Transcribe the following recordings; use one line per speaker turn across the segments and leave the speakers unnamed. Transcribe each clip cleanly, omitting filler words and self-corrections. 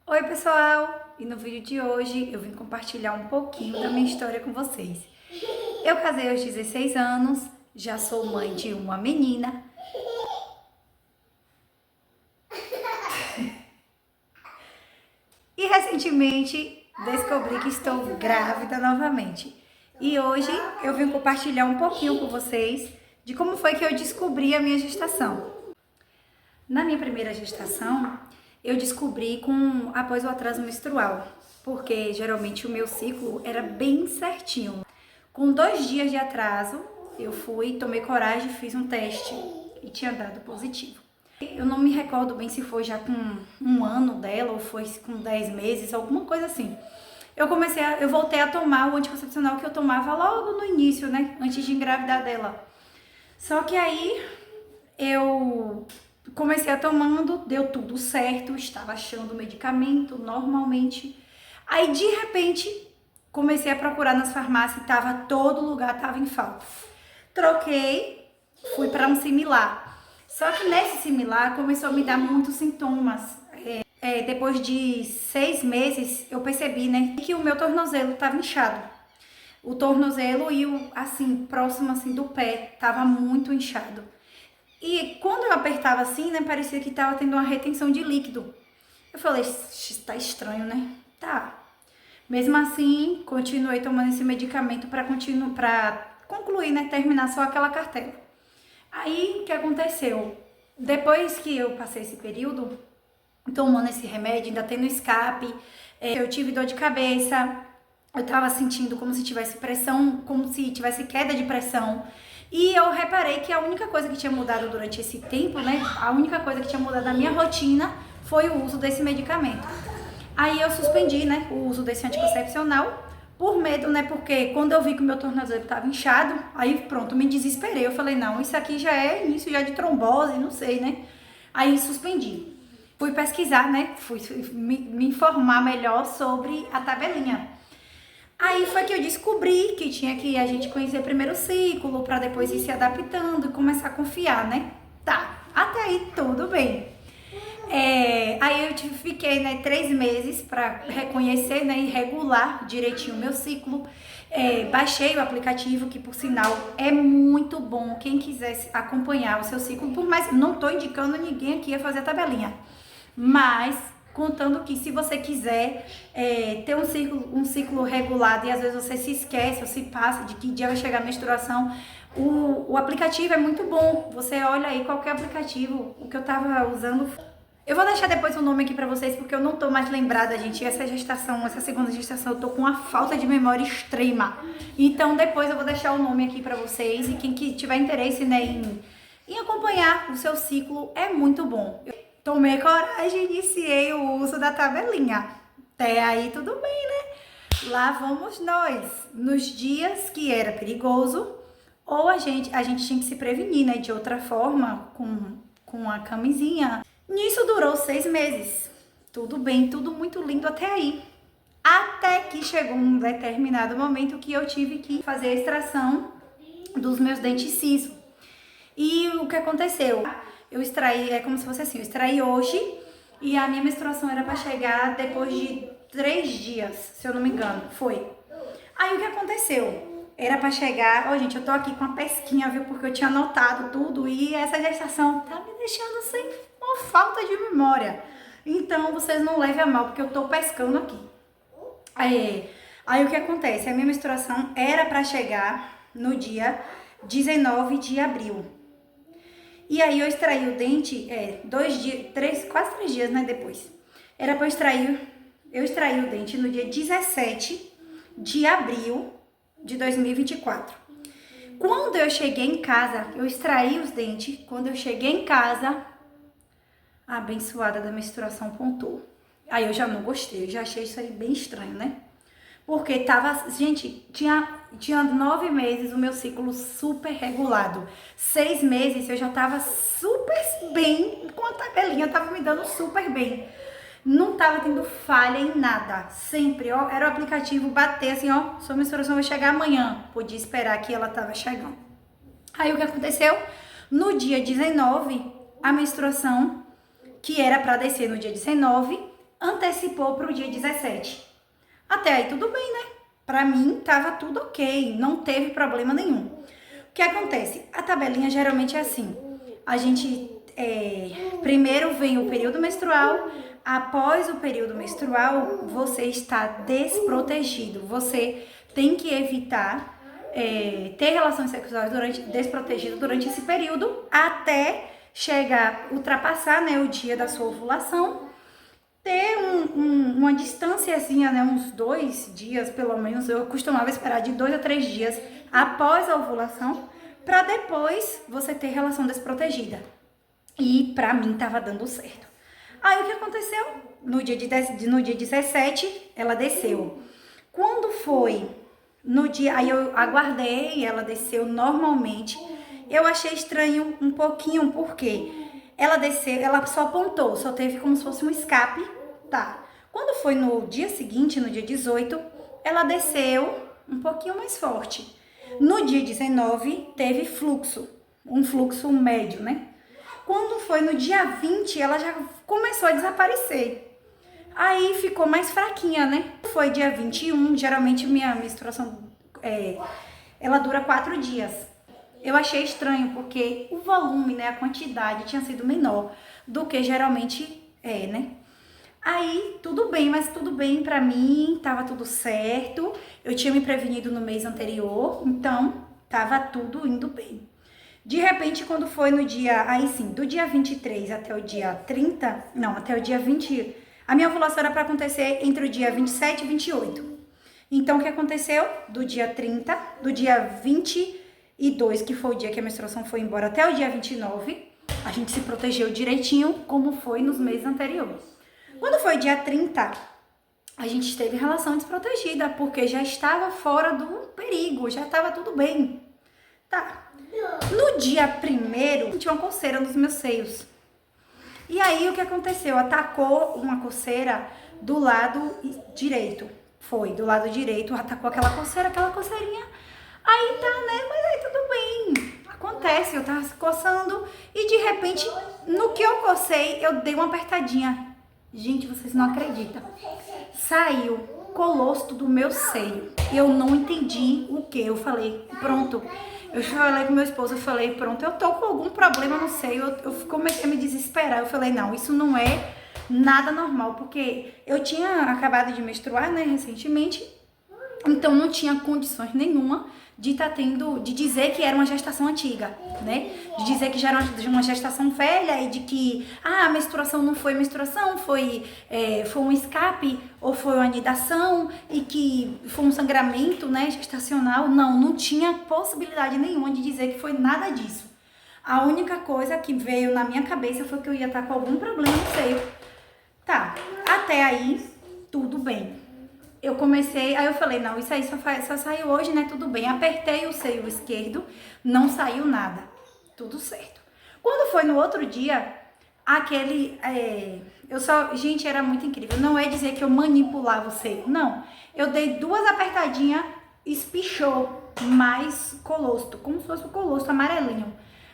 Oi pessoal, e no vídeo de hoje eu vim compartilhar um pouquinho da minha história com vocês. Eu casei aos 16 anos, já sou mãe de uma menina e recentemente descobri que estou grávida novamente. E hoje eu vim compartilhar um pouquinho com vocês de como foi que eu descobri a minha gestação. Na minha primeira gestação, eu descobri após o atraso menstrual, porque geralmente o meu ciclo era bem certinho. Com 2 dias de atraso, eu tomei coragem, fiz um teste e tinha dado positivo. Eu não me recordo bem se foi já com 1 ano dela ou foi com 10 meses, alguma coisa assim. Eu voltei a tomar o anticoncepcional que eu tomava logo no início, né, antes de engravidar dela. Só que aí eu comecei a tomando, deu tudo certo, estava achando o medicamento normalmente. Aí de repente comecei a procurar nas farmácias, todo lugar tava em falta. Troquei, fui para um similar. Só que nesse similar começou a me dar muitos sintomas. Depois de 6 meses eu percebi, né, que o meu tornozelo estava inchado. O tornozelo e próximo assim do pé, estava muito inchado. E quando eu apertava assim, né, parecia que tava tendo uma retenção de líquido. Eu falei, tá estranho, né? Tá. Mesmo assim, continuei tomando esse medicamento para concluir, né, terminar só aquela cartela. Aí, o que aconteceu? Depois que eu passei esse período, tomando esse remédio, ainda tendo escape, eu tive dor de cabeça, eu tava sentindo como se tivesse pressão, como se tivesse queda de pressão. E eu reparei que a única coisa que tinha mudado durante esse tempo, né? A única coisa que tinha mudado na minha rotina foi o uso desse medicamento. Aí eu suspendi, né, o uso desse anticoncepcional por medo, né? Porque quando eu vi que o meu tornozelo estava inchado, aí pronto, me desesperei. Eu falei, não, isso aqui já é início já de trombose, não sei, né? Aí suspendi. Fui pesquisar, né? Fui me informar melhor sobre a tabelinha. Aí foi que eu descobri que a gente conhecer primeiro o ciclo, para depois ir se adaptando e começar a confiar, né? Tá, até aí tudo bem. Aí eu fiquei, né, 3 meses para reconhecer, né, e regular direitinho o meu ciclo. Baixei o aplicativo, que por sinal é muito bom. Quem quiser acompanhar o seu ciclo, por mais não estou indicando ninguém aqui a fazer a tabelinha, mas contando que se você quiser ter um ciclo regulado e às vezes você se esquece ou se passa de que dia vai chegar a menstruação, o aplicativo é muito bom. Você olha aí qualquer aplicativo, o que eu tava usando. Eu vou deixar depois o nome aqui pra vocês, porque eu não tô mais lembrada, gente. Essa segunda gestação, eu tô com uma falta de memória extrema. Então depois eu vou deixar o nome aqui pra vocês, e quem que tiver interesse, né, em acompanhar o seu ciclo, é muito bom. Tomei coragem e iniciei o uso da tabelinha. Até aí tudo bem, né? Lá vamos nós. Nos dias que era perigoso, ou a gente tinha que se prevenir, né? De outra forma, com a camisinha. Nisso durou 6 meses. Tudo bem, tudo muito lindo até aí. Até que chegou um determinado momento que eu tive que fazer a extração dos meus dentes siso. E o que aconteceu? Eu extraí, é como se fosse assim, eu extraí hoje e a minha menstruação era para chegar depois de 3 dias, se eu não me engano, foi. Aí o que aconteceu? Era para chegar, ó, gente, eu tô aqui com a pesquinha, viu, porque eu tinha anotado tudo e essa gestação tá me deixando sem uma falta de memória. Então vocês não levem a mal, porque eu tô pescando aqui. Aí o que acontece? A minha menstruação era para chegar no dia 19 de abril. E aí eu extraí o dente, 2 dias, quase 3 dias, né, depois. Era pra eu extraí o dente no dia 17 de abril de 2024. Quando eu cheguei em casa, eu extraí os dentes. Quando eu cheguei em casa, a abençoada da menstruação pontou. Aí eu já não gostei, eu já achei isso aí bem estranho, né? Porque gente, tinha 9 meses o meu ciclo super regulado. 6 meses eu já tava super bem, com a tabelinha tava me dando super bem. Não tava tendo falha em nada. Sempre, ó, era o aplicativo bater assim, ó, sua menstruação vai chegar amanhã. Podia esperar que ela tava chegando. Aí o que aconteceu? No dia 19, a menstruação, que era para descer no dia 19, antecipou para o dia 17. Até aí tudo bem, né? Pra mim tava tudo ok, não teve problema nenhum. O que acontece? A tabelinha geralmente é assim. A gente primeiro vem o período menstrual. Após o período menstrual, você está desprotegido. Você tem que evitar ter relações sexuais desprotegido durante esse período até ultrapassar, né, o dia da sua ovulação, ter uma distânciazinha, né, uns 2 dias, pelo menos, eu costumava esperar de 2 a 3 dias após a ovulação, para depois você ter relação desprotegida. E pra mim tava dando certo. Aí o que aconteceu? No dia 17, ela desceu. Quando foi no dia, aí eu aguardei, ela desceu normalmente. Eu achei estranho um pouquinho, porque ela desceu, ela só apontou, só teve como se fosse um escape, tá? Quando foi no dia seguinte, no dia 18, ela desceu um pouquinho mais forte. No dia 19, teve fluxo, um fluxo médio, né? Quando foi no dia 20, ela já começou a desaparecer. Aí ficou mais fraquinha, né? Foi dia 21, geralmente minha menstruação, ela dura 4 dias. Eu achei estranho, porque o volume, né, a quantidade tinha sido menor do que geralmente é, né? Aí, tudo bem, mas tudo bem pra mim, tava tudo certo. Eu tinha me prevenido no mês anterior, então tava tudo indo bem. De repente, quando foi no dia, aí sim, do dia 23 até o dia 30, não, até o dia 20, a minha ovulação era para acontecer entre o dia 27 e 28. Então, o que aconteceu? Do dia 30, do dia 22, que foi o dia que a menstruação foi embora, até o dia 29, a gente se protegeu direitinho, como foi nos meses anteriores. Quando foi dia 30, a gente teve relação desprotegida, porque já estava fora do perigo, já estava tudo bem. Tá. No dia 1º, tinha uma coceira nos meus seios. E aí, o que aconteceu? Atacou uma coceira do lado direito. Foi, do lado direito, atacou aquela coceirinha. Aí tá, né? Mas aí tudo bem. Acontece, eu tava coçando e de repente, no que eu cocei, eu dei uma apertadinha. Gente, vocês não acreditam. Saiu colosto do meu seio. Eu não entendi o que. Eu falei, pronto. Eu falei com meu esposo, eu falei, pronto, eu tô com algum problema no seio. Eu comecei a me desesperar. Eu falei, não, isso não é nada normal, porque eu tinha acabado de menstruar, né, recentemente. Então não tinha condições nenhuma de de dizer que era uma gestação antiga, né? De dizer que já era uma gestação velha e de que a menstruação não foi menstruação, foi um escape ou foi uma anidação e que foi um sangramento, né, gestacional. Não tinha possibilidade nenhuma de dizer que foi nada disso. A única coisa que veio na minha cabeça foi que eu ia estar com algum problema no seio. Tá, até aí tudo bem. Eu comecei, aí eu falei, não, isso aí só saiu hoje, né, tudo bem. Apertei o seio esquerdo, não saiu nada, tudo certo. Quando foi no outro dia, gente, era muito incrível. Não é dizer que eu manipulava o seio, não. Eu dei 2 apertadinhas, espichou mais colosto, como se fosse o colosto amarelinho.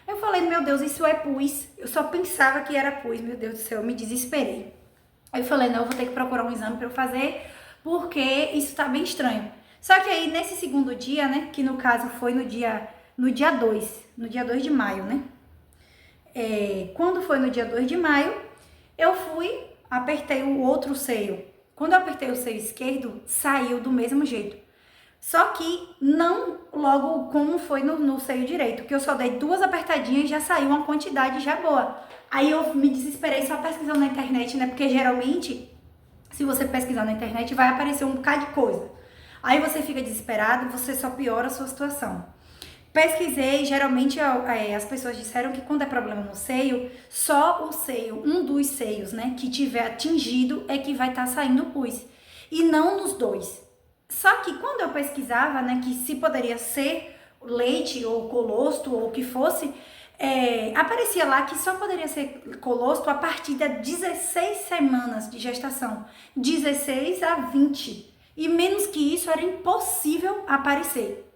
Eu falei, meu Deus, isso é pus. Eu só pensava que era pus, meu Deus do céu, eu me desesperei. Aí eu falei, não, eu vou ter que procurar um exame pra eu fazer, porque isso tá bem estranho. Só que aí, nesse segundo dia, né, que no caso foi no dia 2 de maio, né? Quando foi no dia 2 de maio, eu apertei o outro seio. Quando eu apertei o seio esquerdo, saiu do mesmo jeito. Só que não logo como foi no seio direito, que eu só dei 2 apertadinhas e já saiu uma quantidade já boa. Aí eu me desesperei só pesquisando na internet, né? Porque geralmente, se você pesquisar na internet, vai aparecer um bocado de coisa. Aí você fica desesperado, você só piora a sua situação. Pesquisei, geralmente as pessoas disseram que quando é problema no seio, só o seio, um dos seios, né, que tiver atingido é que vai estar saindo pus. E não nos 2. Só que quando eu pesquisava, né, que se poderia ser leite ou colosto ou o que fosse, aparecia lá que só poderia ser colosto a partir de 16 semanas de gestação, 16 a 20. E menos que isso era impossível aparecer.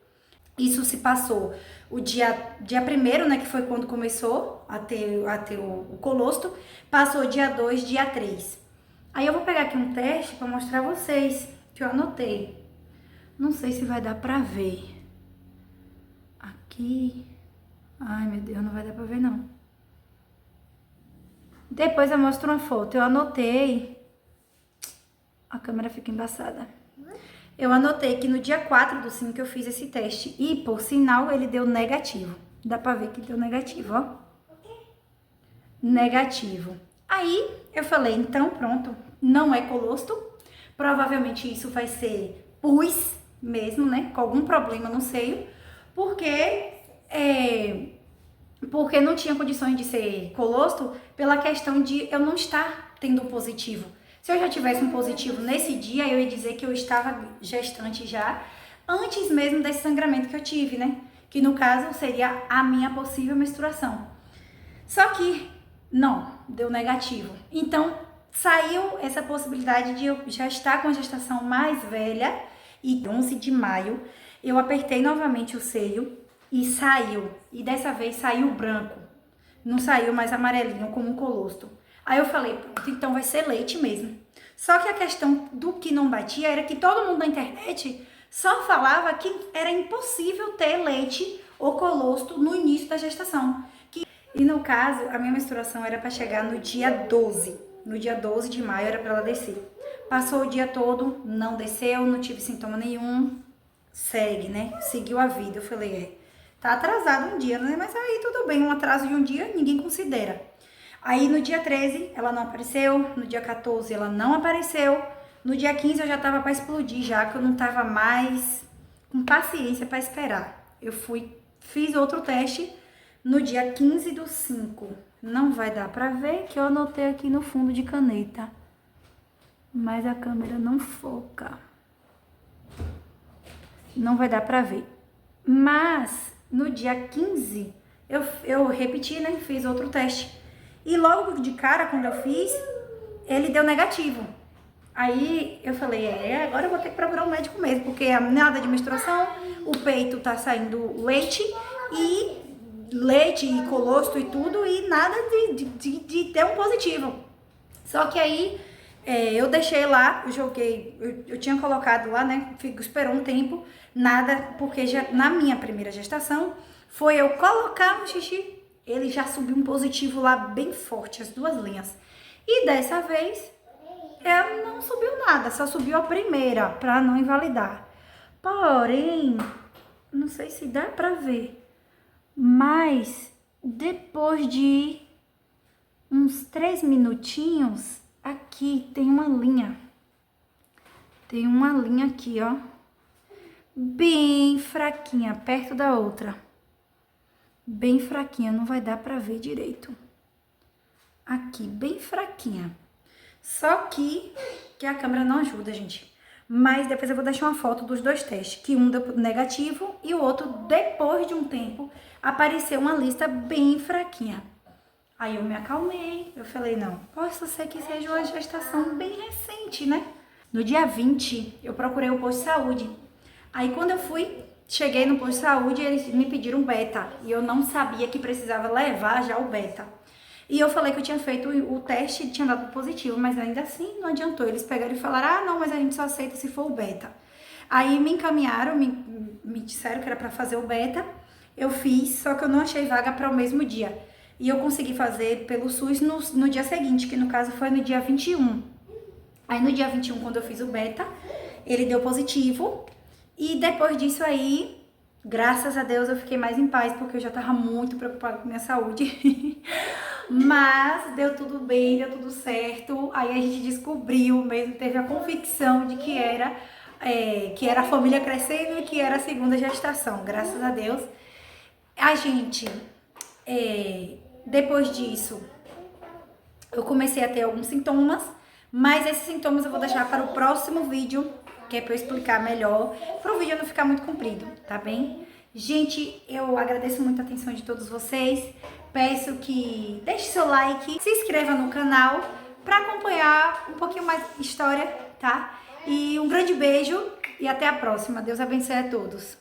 Isso se passou o dia 1º, né, que foi quando começou a ter o colosto, passou dia 2, dia 3. Aí eu vou pegar aqui um teste para mostrar a vocês, que eu anotei. Não sei se vai dar pra ver. Aqui. Ai, meu Deus, não vai dar pra ver, não. Depois eu mostro uma foto. Eu anotei. A câmera fica embaçada. Eu anotei que no dia 4/5 eu fiz esse teste. E, por sinal, ele deu negativo. Dá pra ver que deu negativo, ó. Negativo. Aí, eu falei, então, pronto. Não é colosto. Provavelmente isso vai ser pus mesmo, né? Com algum problema no seio. Porque não tinha condições de ser colosto pela questão de eu não estar tendo um positivo. Se eu já tivesse um positivo nesse dia, eu ia dizer que eu estava gestante já, antes mesmo desse sangramento que eu tive, né? Que no caso seria a minha possível menstruação. Só que não, deu negativo. Então saiu essa possibilidade de eu já estar com a gestação mais velha. E 11 de maio eu apertei novamente o seio e saiu. E dessa vez saiu branco. Não saiu mais amarelinho como um colosto. Aí eu falei, pronto, então vai ser leite mesmo. Só que a questão do que não batia era que todo mundo na internet só falava que era impossível ter leite ou colosto no início da gestação. E no caso, a minha menstruação era para chegar no dia 12. No dia 12 de maio era para ela descer. Passou o dia todo, não desceu, não tive sintoma nenhum. Segue, né? Seguiu a vida. Eu falei, tá atrasado um dia, né? Mas aí tudo bem, um atraso de um dia ninguém considera. Aí no dia 13 ela não apareceu, no dia 14 ela não apareceu, no dia 15 eu já tava para explodir já, que eu não tava mais com paciência para esperar. Eu fiz outro teste no dia 15/5. Não vai dar para ver que eu anotei aqui no fundo de caneta. Mas a câmera não foca. Não vai dar para ver. Mas no dia 15 eu repeti, né? Fiz outro teste. E logo de cara, quando eu fiz, ele deu negativo. Aí eu falei, agora eu vou ter que procurar um médico mesmo, porque nada de menstruação, o peito tá saindo leite e colosto e tudo, e nada de ter um positivo. Só que aí eu deixei lá, eu joguei, eu tinha colocado lá, né? Esperou um tempo, nada, porque já na minha primeira gestação foi eu colocar no xixi, ele já subiu um positivo lá bem forte, as duas linhas. E dessa vez, não subiu nada, só subiu a primeira, pra não invalidar. Porém, não sei se dá pra ver, mas depois de uns 3 minutinhos, aqui tem uma linha. Tem uma linha aqui, ó, bem fraquinha, perto da outra. Bem fraquinha, não vai dar pra ver direito. Aqui, bem fraquinha. Só que a câmera não ajuda, gente. Mas depois eu vou deixar uma foto dos dois testes, que um deu negativo e o outro, depois de um tempo, apareceu uma lista bem fraquinha. Aí eu me acalmei, eu falei, não, possa ser que seja uma gestação bem recente, né? No dia 20, eu procurei o posto de saúde. Aí quando eu cheguei no posto de saúde, eles me pediram beta. E eu não sabia que precisava levar já o beta. E eu falei que eu tinha feito o teste e tinha dado positivo, mas ainda assim não adiantou. Eles pegaram e falaram, não, mas a gente só aceita se for o beta. Aí me encaminharam, me disseram que era pra fazer o beta. Eu fiz, só que eu não achei vaga para o mesmo dia. E eu consegui fazer pelo SUS no dia seguinte, que no caso foi no dia 21. Aí no dia 21, quando eu fiz o beta, ele deu positivo. E depois disso aí, graças a Deus, eu fiquei mais em paz, porque eu já tava muito preocupada com minha saúde. Mas deu tudo bem, deu tudo certo. Aí a gente descobriu mesmo, teve a convicção de que era a família crescendo e que era a segunda gestação, graças a Deus. A gente, depois disso, eu comecei a ter alguns sintomas, mas esses sintomas eu vou deixar para o próximo vídeo, que é para eu explicar melhor, para o vídeo não ficar muito comprido, tá bem? Gente, eu agradeço muito a atenção de todos vocês, peço que deixe seu like, se inscreva no canal para acompanhar um pouquinho mais de história, tá? E um grande beijo e até a próxima. Deus abençoe a todos.